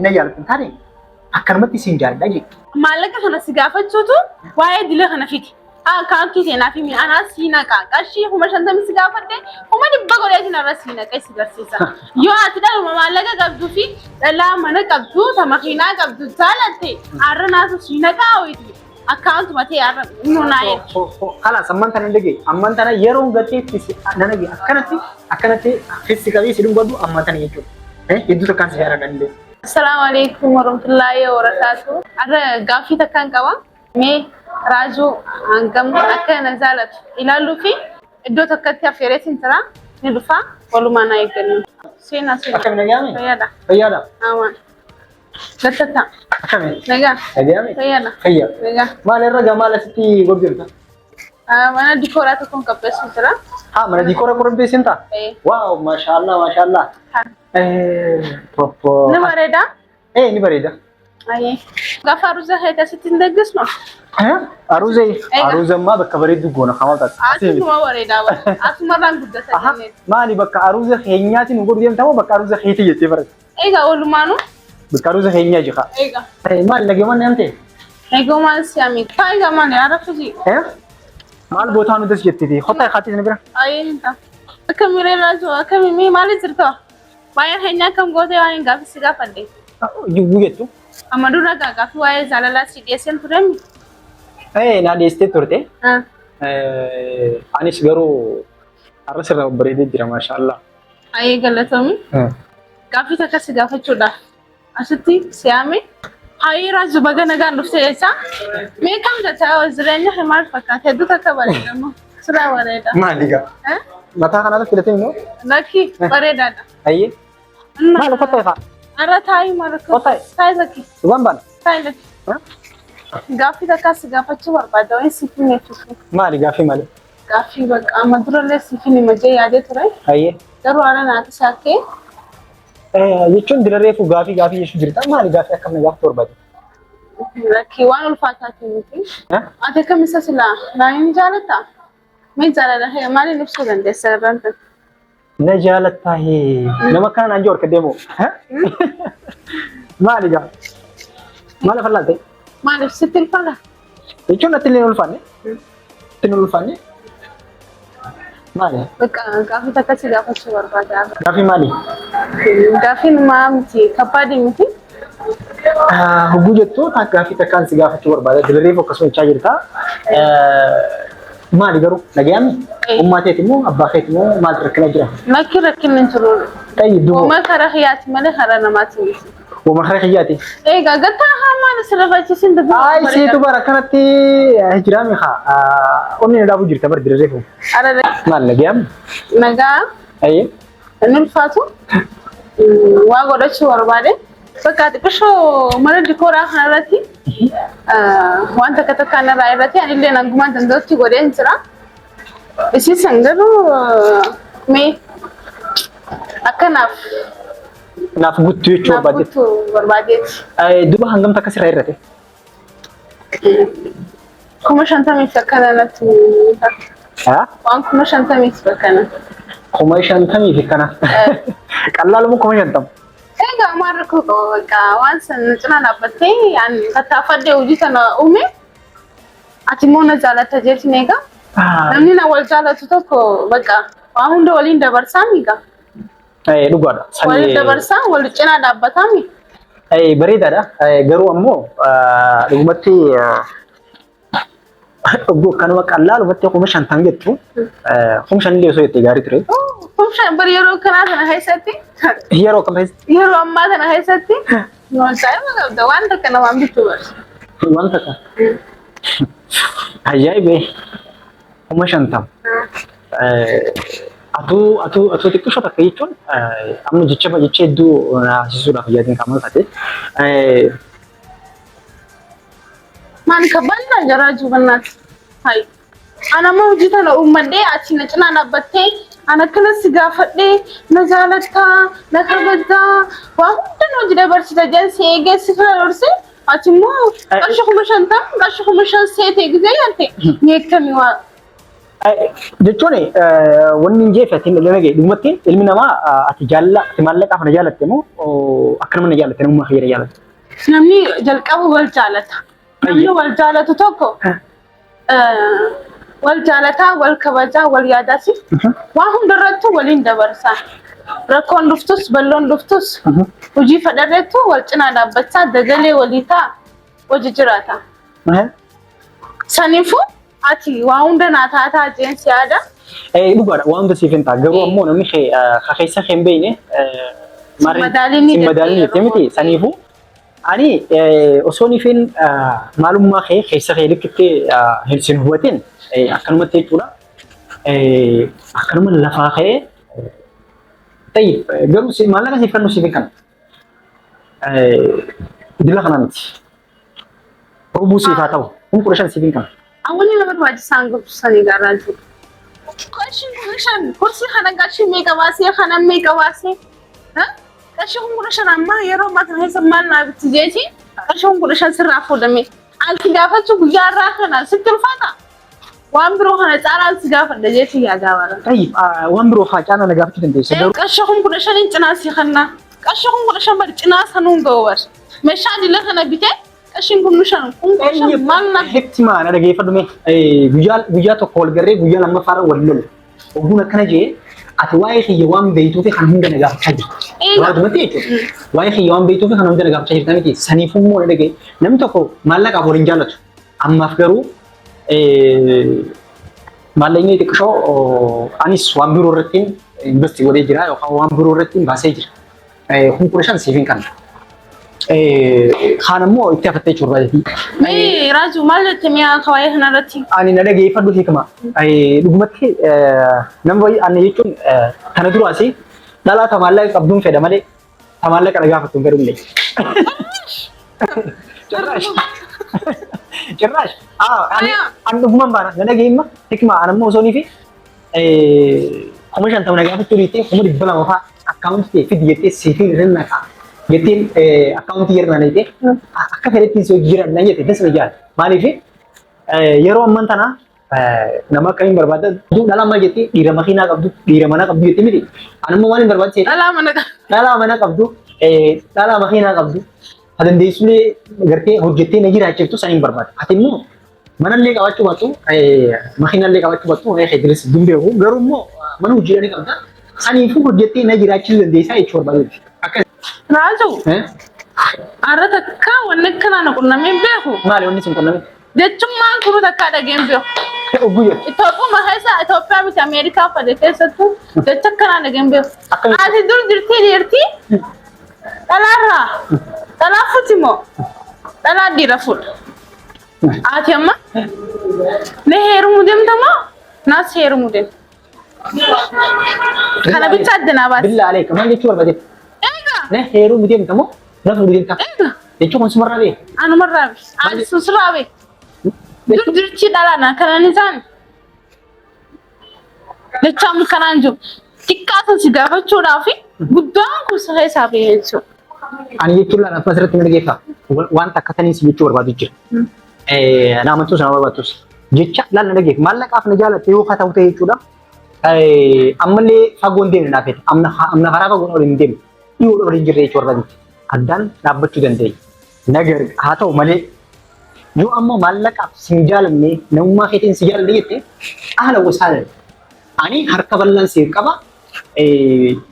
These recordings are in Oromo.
Ina jaalatan taane akkanumatti siin jaalladha jechuudha. Maallaqa kana si gaafachuutu waa'ee dilee kana fiti. Kan kiteenaa fi mi'aanaa siina qarshii 50 si gaafadhe 100 godhee narra siina qeessi barsiisa. Yoo ati dhaluma maallaqa qabduu fi dhalaa mana qabdu makiinaa qabdu jaalatte har'a naasu siina qaawwiti. Account matee har'a nuunaa Kalaas ammantaan hin dhagee ammantaan yeroo gateetti nanage akkanatti fissi qabee si dhungadu ammantaan jechuudha. Hedduu takkaan si yaada danda'e. Assalamu alaikum warahmatullahi wabarakatuh. Har'a gaaffii takkaan qaba. Mee Raajuu hangam akka na jaalatu ilaaluu fi iddoo tokkotti affeereetiin jira ni dhufa walumaan haa eeggannu. Seenaa. Akkami nagaame? Fayyaadha. Fayyaadha. Awwaan. Gattata. Akkami? Nagaa. Nagaame? Fayyaadha. Fayyaa. Nagaa. Maal irra gamaa lasitti gurgurta? Mana dikooraa tokkoon qopheessu jira. Mana dikoora qopheessin ta'a? Waaw maashaallah. Ni bareeda? Ni bareeda. Gaafa aruuza heeta sitti hin deggesnu? Aruuzammaa bakka bareeddu goona hamaa taate. Asuma bareedaa bara. Asumarraan guddatan. Maali bakka aruuza keenyaatiin godhu deemtamoo bakka aruuza keetii jettee barate? Egaa walumaanuu? Bakka aruuza keenyaa jira. Egaa. Maali nageeman namtee? Egaa siyaami. Egaa maali arafusi? Maal bootaan nuti jettee hotaa kaatii ni bira? Ayyinta. Akkamii Raajuu akkamii maali jirta? Baay'ee keenyaa kam gootee waan hin gaafisi gaafadhe? Jibbuu jettu? Amadura gaaffii waa'ee jaalalaa si dhiyeessan turemi? Na dhiyeessitee turte. Anis garuu har'a sirraa bareedee jira maashaallah. Ayyee galatoomi. Gaaffii takka si gaafachuudhaaf asitti siyaame. Ayyee Raajuu baga nagaan dhuftee jecha. Mee kam jecha jireenya maal fakkaata hedduu takka bareedamu. Sirraa bareeda. Maali gaa? Mataa kanarra filatee immoo? Lakki bareedaadha. Ayyee. Maal uffata ifaa? Arra taa'ii marakka. Taa'ii zakki. Waan baana? Taa'ii lakki. Gaaffii takka si gaafachuu barbaada waan siif himeechuuf. Maali gaaffii maali? Gaaffii bakka amma durallee siif himajee yaadee ture. Ayyee. Garuu haala naaf shaakkee. Jechuun dirreefu gaaffii jechuu jirta. Maali gaaffii akkamii gaaffii barbaadu? Lakki waan ulfaataatiin miti. Ati akkamisa silaa naani jaalatta? Mee jaalala maaliin ibsuu dandeessa irraan tan? Na jaalatta nama kana naan joorka deemu. Maali gaa? Maal afallaalte? Maaliif sitti ulfaata? Jechuun natti illee ulfaanne? Itti nu ulfaanne? Maali? Bakka gaaffii takka si gaafachuu barbaada. Gaaffii maali? Gaaffiin maa miti kabbaadii miti? Hogguu jettu gaaffii takkaan si gaafachuu barbaada. Dirreef akkasuma jechaa jirta. Maali garuu nagayaami? Ummaa keeti moo abbaa keeti moo maaltu rakkina jira? Lakki rakkinni hin jiru. Uuma karaa hiyyaati malee karaa namaati miti. Uuma karaa hiyyaati? Egaa gattaa hamaan asirra fayyisiin dubbii. Seetu bara kanatti hijiraami haa onni na dhaabuu jirta bara dirreefu. Maal nagayaami? Nagaa. Ayyee. Inni ulfaatu waa godhachuu barbaade. Bakka xiqqishoo mana dikooraa kanarratti waan takka narraa irratti anillee nagumaan danda'utti godheen jira. Isiisan garuu mee akkanaaf. Naaf guttu jechuu barbaade. Naaf guttu barbaadeeti. Duba hangam takka sirraa irrate? 50,000 akkana natti waan 50,000 akkana. 50,000 akkana. Qallaaluma 50,000. Egaa maal rakkoo qaba bakka waan sana cinaa dhaabbattee tattaafadhee hojii sana uume ati immoo na jaalatta jechuun egaa namni na wal jaalatu tokko bakka waan hunda waliin dabarsaa miidha. Dhugaadha. Waliin dabarsaa wal cinaa dhaabbataa mi? Bareedaadha. Garuu ammoo dhugumatti obbo kanuma qallaalumatti 50,000 jettu 50,000 illee osoo jettee gaarii ture. 50,000 bari yeroo kanaa kana keessatti yeroo kam keessatti yeroo ammaa kana keessatti noosaayimaa qabda waan takka namaan bituu barsa. Waan takka. Ajaa'ibee 50,000. Atuu xiqqishoo takka jechuun amma jecha hedduu naasisuudhaaf yaadin qaama taate. Maali kabbaannaa jaraa juubannaati. Hayi. Ana amma hojii tana uummadhee achi na cinaa dhaabbattee ana akkanas gaafadhee na jaalattaa na kabajaa waan hunda nu hojii dabarsita jeensi eegeessifaa dhorsee ati immoo qarshii 50,000 seetee gisee yaadde ni eekkami waa jechuun wanni hin jeefatiin ilmi dhumatti ilmi namaa ati maallaqaaf na jaalatte moo akka nama na jaalatte namummaa fayyada jaalatte. Namni jalqabu wal jaalata. Namni wal jaalatu tokko wal jaalataa, wal kabajaa, wal yaadaasi waan hundarrattuu waliin dabarsaa. Rakkoon dhuftus, balloon dhuftus, hojii fadharreettu wal cinaa dhaabbachaa dagalee walii ta'a, hojii jiraata. Saniifuu ati waa hunda naa taataa jeensi yaada. Dhugaadha waan hunda siif hin ta'a garuu ammoo namni keessa hin beekne madaalii itti miti saniifuu ani osoo niifin maalummaa keessa likkittee hin hubatin akkanumatti jechuudha. Akkanuma lafaa ka'ee طيب قالوا ما لقى سيف كانوا سيف كان دلها خنامتي ربو سيفاتو هم كلشان سيف كان أولي لما تواجه سانغ ساني قارنتو كلشان كرسي خنا قاشي ميكا واسي خنا ميكا واسي ها كلشان هم كلشان أما يرو ما تنهي سمالنا بتجيتي كلشان هم كلشان سرافو دمي الكلافة شو بجارة خنا ستر فاتا وامبرو خنا تعال سجافة دجيتي يا جوارا. طيب وامبرو خاجانا نجابتي تنديس. كشهم كلشان إنتناسي خنا كشهم كلشان برجناس هنون جوار. مشان دي لخنا بيته كشين كلشان كلشان مالنا. هكتما أنا رجع فدمي بيجال تقول جري بيجال لما فارا ولول. وهنا كنا جي أتواي في يوم بيتو في خنون ده نجاب تاجي. وايد متيجو. واي في يوم بيتو في خنون ده نجاب تاجي تاني كي سنيفو مو أنا رجع نم تكو مالك أبورين جالت. أما فكرو maallaqni xiqqoo anis waan biroo irratti investi godhee jira yookaan waan biroo irratti baasee jira. Kun kudha shan siifin kan. Kaan immoo itti hafattee jiru baay'ee. Mee Raaju maal jettee mi'a kawaayee kanarratti? Ani na dhageeffadhu hiikama. Dhugumatti nama wayii ani jechuun kana duraasi dhalaa ta maallaqa qabduun fedha malee ta maallaqa na gaafattu hin fedhumne. Cerraash an dhugumaan baana na dhageemma hikma anammoo osoo niifi kuma shantama na gaafachuu dhiittee kuma dhibba lama fa'aa akkaawuntii fidi jettee siifii irra naqa jettiin akkaawuntii irra naqa akka fedhettiin si hojii jira nan jette dasna jaal maaliif yeroo amman tana nama akkamiin barbaadda dhala maal jettee dhiira makiinaa qabdu dhiira mana qabdu jettee miti anammoo maaliin barbaadde dhala mana qabdu dhala makiinaa qabdu adandeessulee gartee hojjettee na jiraachiftu saniin barbaada. Ati immoo manallee qabaachuu baattu makiinallee qabaachuu baattu reefa Idris Dumbeeku garuu immoo mana hojiidhaan qabda saniifuu hojjettee na jiraachisuu dandeessaa jechuu barbaadudha. Raaju arra takka wanni kanaan qunnamee beeku. Maali wanni sin qunname? Jechummaan kuru takka dhageen beeku. Oguyyo. Itoophiyaa miti Ameerikaa fadhe keessattuu jecha kanaan dhageen beeku. Ati dur jirtii dhiirtii dhalaarraa dhalaa futimoo dhalaa dhiira fuudha. Ati amma ne heerumuu deemtamoo naas heerumuu deemta. Kana bicha addunaa baate. Billaa aleeka maal jechuu barbaade? Eegaa. Ne heerumuu deemtamoo na fuudhuu deemta. Eegaa. Jechuun kun sumarraa bee? Anumarraa bee. Ani susurraa bee. Dur jirtii dhalaana kanaan isaan. Jechaan kanaan jiru. Xiqqaatan si gaafachuudhaaf guddaan kun siree isaa bee jechuudha. Ani jechuun laala asirratti mirgeeffa wanta akka taniin si jechuu barbaadu jira. Naamantus nama barbaatus jecha laala dhageef maallaqaaf na jaalatte yoo ta'u ta'e jechuudha. Ammallee fagoon deemne naafete amna karaa fagoon waliin deemne dhiyoo waliin jirre jechuu barbaadu. Addaan dhaabbachuu dandeenya. Nagar haa ta'u malee yoo ammoo maallaqaaf sin jaalanne namummaa keetiin si jaalanne jette haala wasaala. Ani harka bal'aan siif qaba.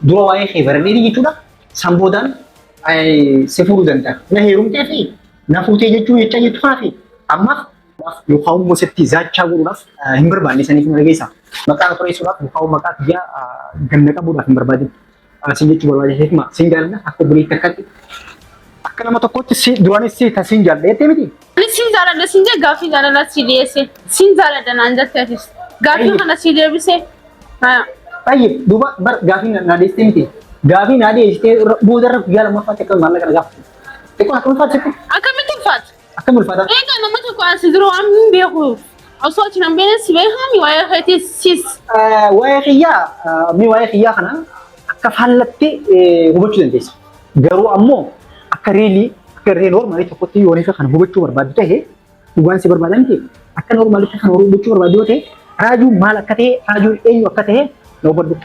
Dura waa'ee kee barannee jechuudha. Samboodaan si fuudhuu danda'a. Na heerumtee fi na fuutee jechuu jecha jechuudhaa fi ammaaf yookaan immoo sitti zaachaa godhuudhaaf hin barbaanne saniif na dhageessa. Maqaa xureessuudhaaf yookaan maqaa biyyaa ganna qabuudhaaf hin barbaadin. Sin jechuu barbaade hikma sin jaalladha akka buleetti akkatti akka nama tokkotti duraanis sin jaalladha jettee miti. Ani sin jaalladha sin jee gaaffii jaalala si dhiyeesse sin jaalladha naan jetteefis gaaffii kana si deebisee. Tayyib duuba bar gaaffii na deessitee miti. Gaaffii na deessitee boodarra guyyaa lammaffaa akka maallaqa na gaafatu. Xiqqoo akkamitti ulfaatu? Akkamitti ulfaatu? Akkamitti ulfaata? Egaa nama tokko asi jiru waan hin beeku. Osoo achi nan beekne si beekami waa'ee keetii sis. Waa'ee xiyyaa kana akka faallattee hubachuu dandeessa. Garuu ammoo akka reelii noormaalii tokkotti yoo neefa kana hubachuu barbaadu ta'e dhugaan si barbaadan ta'e akka noormaalii kana hubachuu barbaadu yoo ta'e raajuun maal akka ta'e raajuun eenyu akka ta'e na hubadhu.